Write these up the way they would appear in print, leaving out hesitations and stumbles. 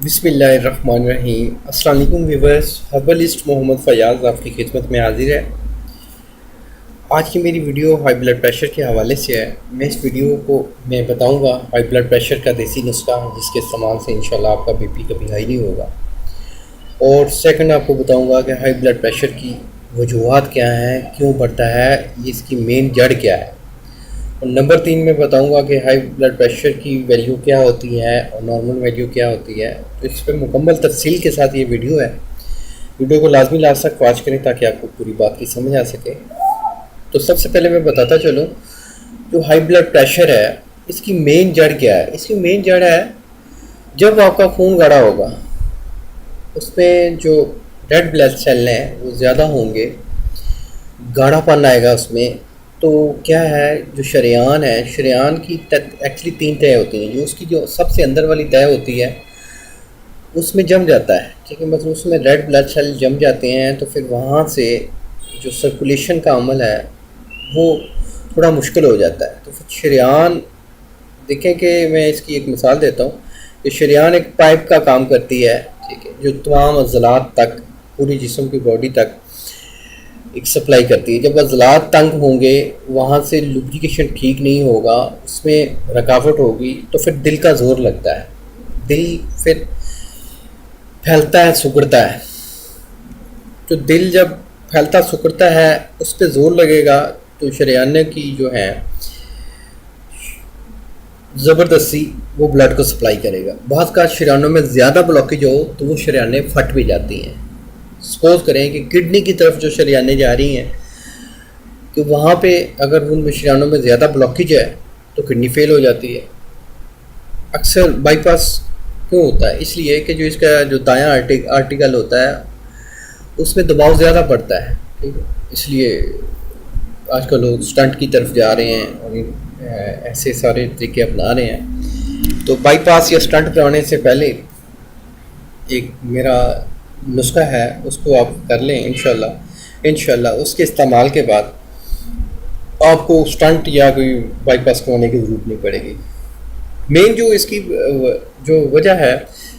बिस्मिल्लाहिर्रहमानिर्रहीम। अस्सलाम वालेकुम व्यूअर्स, हर्बलिस्ट मोहम्मद फ़याज़ आपकी खिदमत में हाजिर है। आज की मेरी वीडियो हाई ब्लड प्रेशर के हवाले से है। मैं इस वीडियो को मैं बताऊंगा हाई ब्लड प्रेशर का देसी नुस्खा, जिसके इस्तेमाल से इंशाल्लाह आपका बीपी कभी हाई नहीं होगा। और सेकंड आपको बताऊंगा कि हाई ब्लड प्रेशर की वजूहात क्या हैं, क्यों बढ़ता है, ये इसकी मेन जड़ क्या है। और नंबर 3 में बताऊंगा कि हाई ब्लड प्रेशर की वैल्यू क्या होती है और नॉर्मल वैल्यू क्या होती है। तो इस पर मुकम्मल तफसील के साथ ये वीडियो है। वीडियो को लाजमी लास्ट तक वॉच करें ताकि आपको पूरी बात की समझ आ सके। तो सबसे पहले मैं बताता चलूँ, जो हाई ब्लड प्रेशर है इसकी मेन जड़ क्या है। इसकी मेन जड़ है जब आपका खून गाढ़ा होगा, उसमें जो रेड ब्लड सेल हैं वो ज़्यादा होंगे, गाढ़ापन आएगा उसमें। तो क्या है, जो शरेआन है, शरेआन की एक्चुअली 3 तह होती हैं। जो उसकी जो सबसे अंदर वाली तह होती है उसमें जम जाता है, ठीक है, मतलब उसमें रेड ब्लड सेल जम जाते हैं। तो फिर वहाँ से जो सर्कुलेशन का अमल है वो थोड़ा मुश्किल हो जाता है। तो फिर शरेआन, देखें कि मैं इसकी एक मिसाल देता हूँ कि शरेआन एक पाइप का काम करती है, ठीक है, जो तमाम अज़लात तक, पूरी जिस्म की बॉडी तक एक सप्लाई करती है। जब अज़लात तंग होंगे, वहाँ से लुब्रिकेशन ठीक नहीं होगा, उसमें रुकावट होगी, तो फिर दिल का ज़ोर लगता है। दिल फिर फैलता है, सुकड़ता है। तो दिल जब फैलता सुकड़ता है, उस पर ज़ोर लगेगा तो शरेआन की जो है ज़बरदस्ती वो ब्लड को सप्लाई करेगा। बहुत का शरेआनों में ज़्यादा ब्लॉकेज हो तो वो शरेआनें फट भी जाती हैं। सपोज करें कि किडनी की तरफ जो शरेआनें जा रही हैं, कि वहाँ पे अगर उन शरेआनों में ज़्यादा ब्लॉकेज है तो किडनी फेल हो जाती है। अक्सर बाईपास क्यों होता है? इसलिए कि जो इसका जो दायां आर्टिकल होता है उसमें दबाव ज़्यादा पड़ता है, ठीक है। इसलिए आजकल लोग स्टंट की तरफ जा रहे हैं और ऐसे सारे तरीके अपना रहे हैं। तो बाईपास या स्टंट कराने से पहले एक मेरा नुस्खा है, उसको आप कर लें इंशाल्लाह उसके इस्तेमाल के बाद आपको स्टंट या कोई बाईपास कराने की ज़रूरत नहीं पड़ेगी। मेन जो इसकी जो वजह है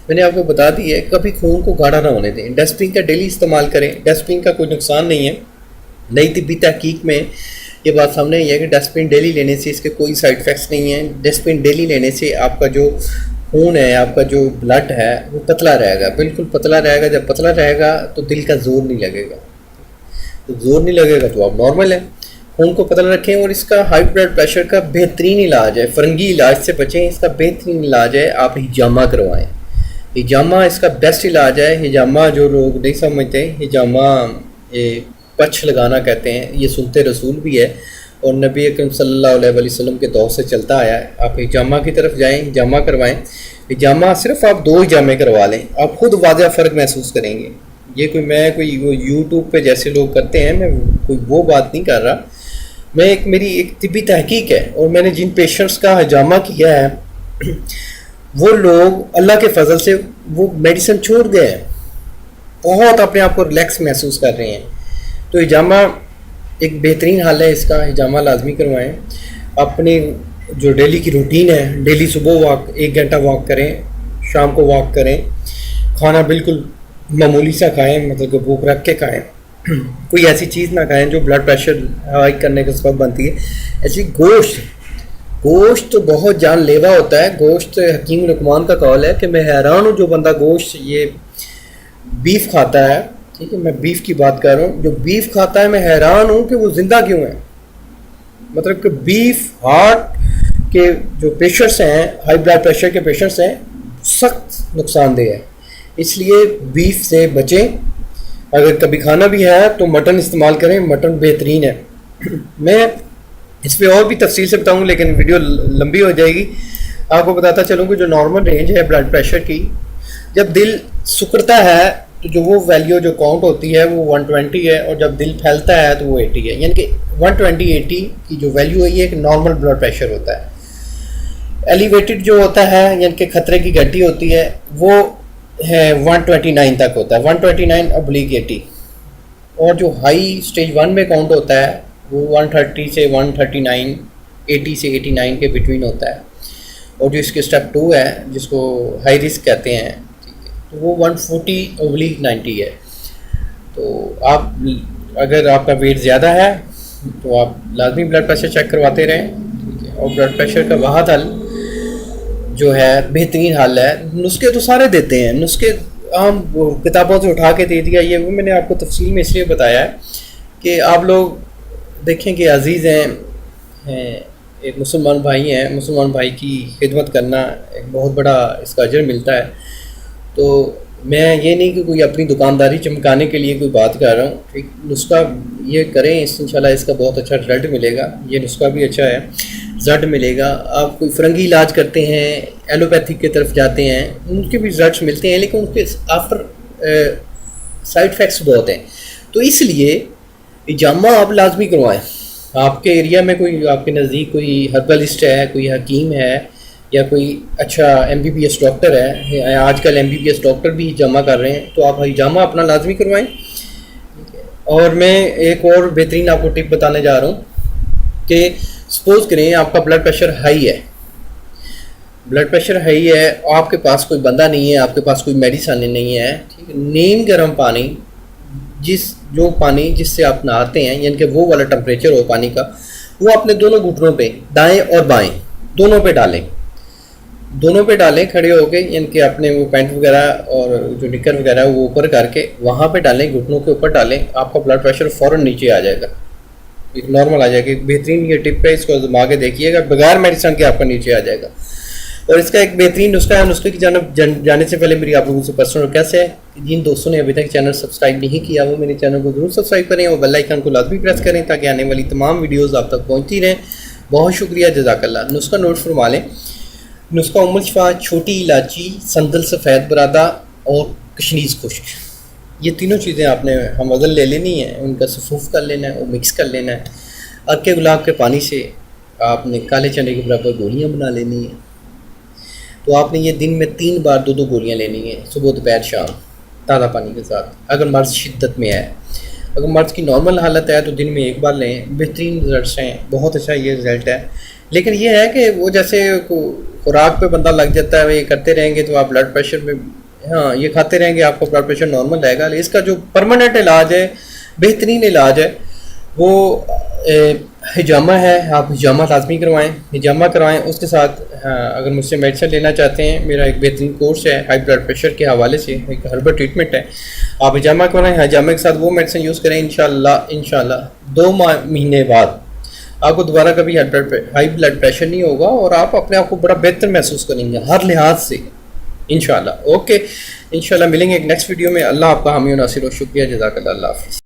मैंने आपको बता दी है। कभी खून को गाढ़ा ना होने दें। डस्टबिन का डेली इस्तेमाल करें। डस्टबिन का कोई नुकसान नहीं है। नई तिब्बी तहकीक में ये बात सामने आई है कि डस्टबिन डेली लेने से इसके कोई साइड इफ़ेक्ट्स नहीं हैं। डस्टबिन डेली लेने से आपका जो खून है, आपका जो ब्लड है वो पतला रहेगा, बिल्कुल पतला रहेगा। जब पतला रहेगा तो दिल का जोर नहीं लगेगा। तो जोर नहीं लगेगा तो आप नॉर्मल है। खून को पतला रखें। और इसका हाई ब्लड प्रेशर का बेहतरीन इलाज है, फरंगी इलाज से बचें। इसका बेहतरीन इलाज है, आप हिजामा करवाएं। हिजामा इसका बेस्ट इलाज है। हिजामा जो लोग नहीं समझते, हिजामा ये पछ लगाना कहते हैं, ये सुनते रसूल भी है और नबी अकरम सल्लल्लाहु अलैहि वसल्लम के दौर से चलता आया है। आप हिजामा की तरफ जाएं, हिजामा करवाएं। हिजामा सिर्फ आप 2 हिजामे करवा लें, आप खुद वाज़ह फ़र्क महसूस करेंगे। ये कोई वो यूट्यूब पे जैसे लोग करते हैं, मैं कोई वो बात नहीं कर रहा। मेरी एक तिब्बी तहकीक है और मैंने जिन पेशेंट्स का हिजामा किया है वो लोग अल्लाह के फजल से वो मेडिसिन छोड़ गए हैं, बहुत अपने आप को रिलैक्स महसूस कर रहे हैं। तो हिजामा एक बेहतरीन हाल है, इसका हिजामा लाजमी करवाएं। अपनी जो डेली की रूटीन है, डेली सुबह वॉक 1 घंटा वॉक करें, शाम को वॉक करें। खाना बिल्कुल मामूली सा खाएं, मतलब कि भूख रख के खाएं। कोई ऐसी चीज़ ना खाएं जो ब्लड प्रेशर हाई करने का सबब बनती है। ऐसी गोश्त तो बहुत जानलेवा होता है। गोश्त हकीम लुकमान का कौल है कि मैं हैरान हूँ जो बंदा गोश्त ये बीफ खाता है, ठीक है, मैं बीफ की बात कर रहा हूँ। जो बीफ खाता है मैं हैरान हूँ कि वो ज़िंदा क्यों है। मतलब कि बीफ हार्ट के जो पेशेंट्स हैं, हाई ब्लड प्रेशर के पेशेंट्स हैं, सख्त नुकसानदेह है। इसलिए बीफ से बचें। अगर कभी खाना भी है तो मटन इस्तेमाल करें, मटन बेहतरीन है। मैं इस पर और भी तफसील से बताऊँ लेकिन वीडियो लंबी हो जाएगी। आपको बताता चलूँ कि जो नॉर्मल रेंज है ब्लड प्रेशर की, जब दिल सुकड़ता है तो जो वो वैल्यू जो काउंट होती है वो 120 है, और जब दिल फैलता है तो वो 80 है। यानी कि 120-80 की जो वैल्यू है ये एक नॉर्मल ब्लड प्रेशर होता है। एलिवेटेड जो होता है, यानी कि खतरे की घंटी होती है, वो है 129 तक होता है, 129/80। और जो हाई स्टेज 1 में काउंट होता है वो 130 से 139, 80 से 89 के बिटवीन होता है। और जो इसके स्टेप 2 है, जिसको हाई रिस्क कहते हैं, वो 140/90 है। तो आप अगर आपका वेट ज़्यादा है तो आप लाजमी ब्लड प्रेशर चेक करवाते रहें, ठीक है। और ब्लड प्रेशर का वहाँ हल जो है बेहतरीन हल है। नुस्खे तो सारे देते हैं, नुस्खे हम किताबों से उठा के दे दिया, ये वो मैंने आपको तफसील में इसलिए बताया है कि आप लोग देखें कि अजीज़ हैं, एक मुसलमान भाई हैं, मुसलमान भाई की खिदमत करना एक बहुत बड़ा इसका अजर मिलता है। तो मैं ये नहीं कि कोई अपनी दुकानदारी चमकाने के लिए कोई बात कर रहा हूँ, ठीक। नुस्खा ये करें, इंशाल्लाह इसका बहुत अच्छा रिजल्ट मिलेगा। ये नुस्खा भी अच्छा है, रिजल्ट मिलेगा। आप कोई फ़रंगी इलाज करते हैं, एलोपैथिक की तरफ जाते हैं, उनके भी रिजल्ट मिलते हैं, लेकिन उनके आफ्टर साइड इफ़ेक्ट्स बहुत हैं। तो इसलिए इजामा आप लाजमी करवाएं। आपके एरिया में कोई, आपके नज़दीक कोई हर्बलिस्ट है, कोई हकीम है, या कोई अच्छा MBBS डॉक्टर है, आजकल MBBS डॉक्टर भी हिजामा कर रहे हैं, तो आप हिजामा अपना लाजमी करवाएं। और मैं एक और बेहतरीन आपको टिप बताने जा रहा हूँ कि सपोज़ करें आपका ब्लड प्रेशर हाई है, ब्लड प्रेशर हाई है, आपके पास कोई बंदा नहीं है, आपके पास कोई मेडिसिन नहीं है, ठीक है। नीम गर्म पानी, जो पानी जिससे आप नहाते हैं, यानी कि वो वाला टेम्परेचर हो पानी का, वो अपने दोनों घुटनों पे, दाएं और बाएं दोनों पे डालें खड़े होके, यानी कि अपने वो पैंट वगैरह और जो निकर वगैरह है वो ऊपर करके वहाँ पे डालें, घुटनों के ऊपर डालें, आपका ब्लड प्रेशर फ़ौरन नीचे आ जाएगा, एक नॉर्मल आ जाएगा। बेहतरीन ये टिप है, इसको आजमा के देखिएगा, बगैर मेडिसिन के आपका नीचे आ जाएगा। और इसका एक बेहतरीन नुस्खा है। नुस्खे की जानब जाने से पहले मेरी आप लोगों से पर्सनल रिक्वेस्ट है, जिन दोस्तों ने अभी तक चैनल सब्सक्राइब नहीं किया वो मेरे चैनल को जरूर सब्सक्राइब करें और बेल आइकन को लाजमी प्रेस करें ताकि आने वाली तमाम वीडियोज़ आप तक पहुँचती रहें। बहुत शुक्रिया, जज़ाकल्लाह। नुस्खा नोट फरमा लें। नुस्खा उम्मुल शिफा, छोटी इलायची, संदल सफ़ेद बरादा और कशनीज़ खुश्क, ये तीनों चीज़ें आपने हम वज़न ले लेनी है, उनका सफूफ कर लेना है और मिक्स कर लेना है। अरके गुलाब के पानी से आपने काले चने के बराबर गोलियाँ बना लेनी है। तो आपने ये दिन में 3 बार 2-2 गोलियाँ लेनी है, सुबह दोपहर शाम, ताज़ा पानी के साथ। अगर मर्ज़ शिद्दत में है, अगर मर्ज़ की नॉर्मल हालत है तो दिन में 1 बार लें। बेहतरीन रिजल्ट हैं, बहुत अच्छा ये रिज़ल्ट है। लेकिन ये है कि वो जैसे खुराक पे बंदा लग जाता है, ये करते रहेंगे तो आप ब्लड प्रेशर में, हाँ, ये खाते रहेंगे आपका ब्लड प्रेशर नॉर्मल रहेगा। इसका जो परमानेंट इलाज है, बेहतरीन इलाज है, वो हिजामा है। आप हिजामा लाजमी करवाएं। उसके साथ अगर मुझसे मेडिसिन लेना चाहते हैं, मेरा एक बेहतरीन कोर्स है हाई ब्लड प्रेशर के हवाले से, एक हर्बल ट्रीटमेंट है। आप हिजामा करवाएं, हिजामा के साथ वो मेडिसिन यूज़ करें, इंशाल्लाह 2 महीने बाद आपको दोबारा कभी हाई ब्लड प्रेशर नहीं होगा और आप अपने आप को बड़ा बेहतर महसूस करेंगे हर लिहाज से, इंशाल्लाह। ओके, इंशाल्लाह मिलेंगे एक नेक्स्ट वीडियो में। अल्लाह आपका हामी और नासिर और शुक्रिया, जज़ाकल्लाह, अल्लाह हाफ़िज़।